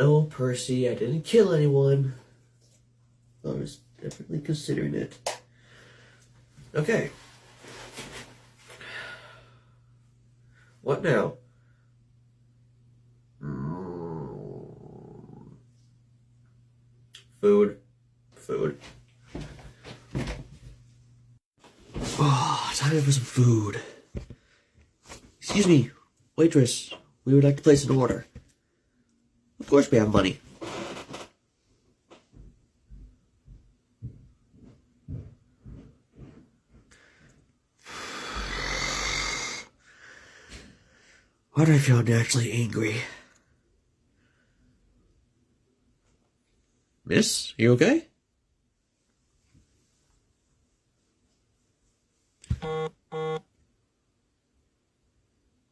No, Percy, I didn't kill anyone. I was definitely considering it. Okay. What now? Food. Oh, time for some food. Excuse me, waitress. We would like to place an order. Of course we have money. Why do I feel naturally angry? Miss, you okay?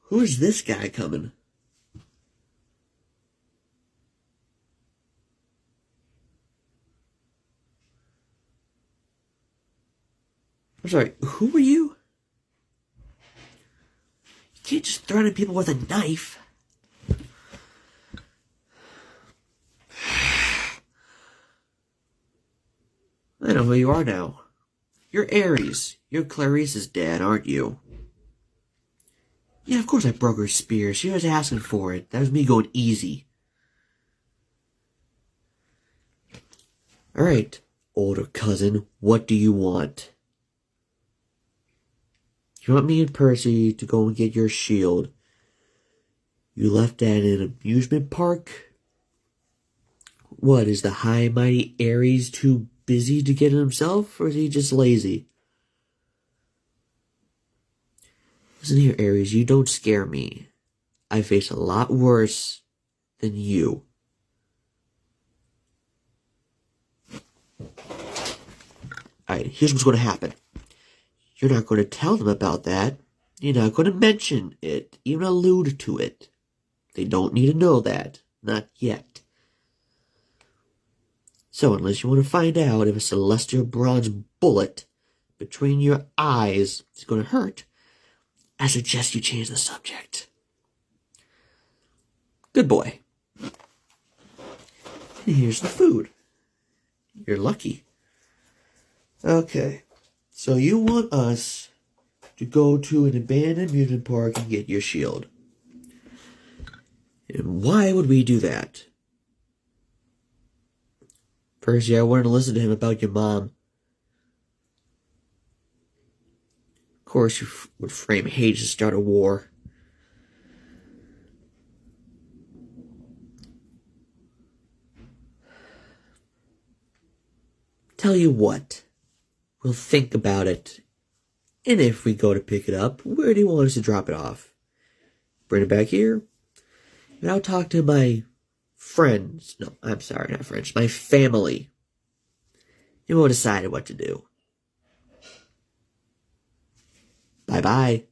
Who is this guy coming? I'm sorry, who are you? You can't just threaten people with a knife. I know who you are now. You're Ares. You're Clarice's dad, aren't you? Yeah, of course I broke her spear. She was asking for it. That was me going easy. Alright, older cousin, what do you want? You want me and Percy to go and get your shield. You left that in an amusement park? What, is the high mighty Ares too busy to get it himself, or is he just lazy? Listen here, Ares, you don't scare me. I face a lot worse than you. Alright, here's what's going to happen. You're not going to tell them about that. You're not going to mention it, even allude to it. They don't need to know that. Not yet. So unless you want to find out if a celestial bronze bullet between your eyes is going to hurt, I suggest you change the subject. Good boy. And here's the food. You're lucky. Okay. So you want us to go to an abandoned amusement park and get your shield. And why would we do that? Percy, I wanted to listen to him about your mom. Of course, you would frame hate to start a war. Tell you what, we'll think about it. And if we go to pick it up, where do you want us to drop it off? Bring it back here? And I'll talk to my friends. No, I'm sorry, not friends. My family. And we'll decide what to do. Bye-bye.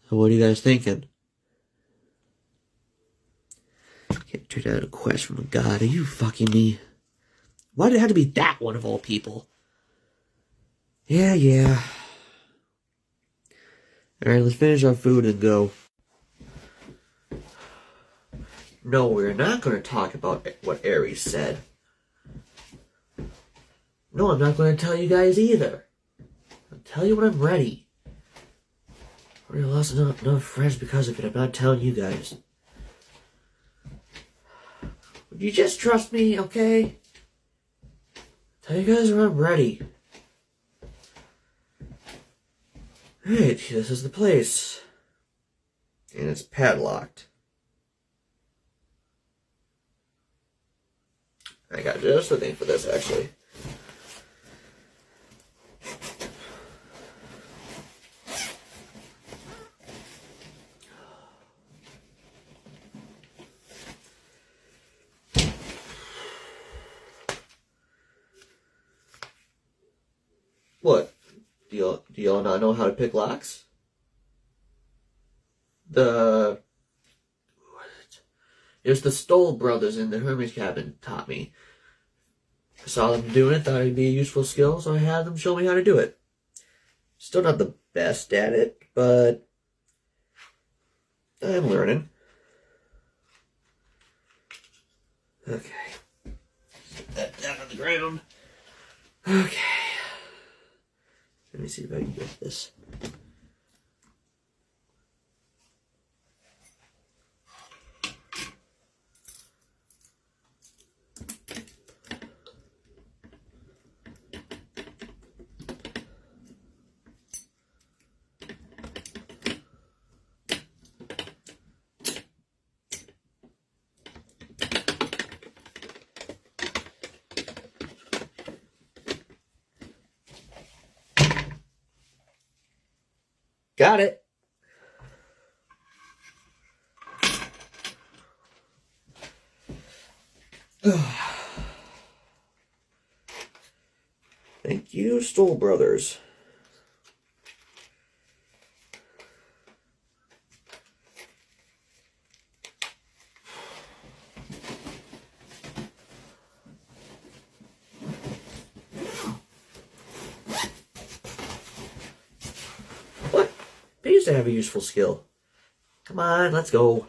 So what are you guys thinking? Can't turn down a quest from a god. Are you fucking me? Why did it have to be that one of all people? Yeah. Alright, let's finish our food and go. No, we're not going to talk about what Ares said. No, I'm not going to tell you guys either. I'll tell you when I'm ready. I already lost enough friends because of it. I'm not telling you guys. Would you just trust me, okay? Tell you guys when I'm ready. Alright, this is the place. And it's padlocked. I got just the thing for this, actually. What? Do y'all not know how to pick locks? It was the Stoll brothers in the Hermes cabin taught me. I saw them doing it, thought it'd be a useful skill, so I had them show me how to do it. Still not the best at it, but I'm learning. Okay. Set that down on the ground. Okay. Let me see if I can get this. Got it. Thank you, Stoll Brothers. What? They used to have a useful skill. Come on, let's go.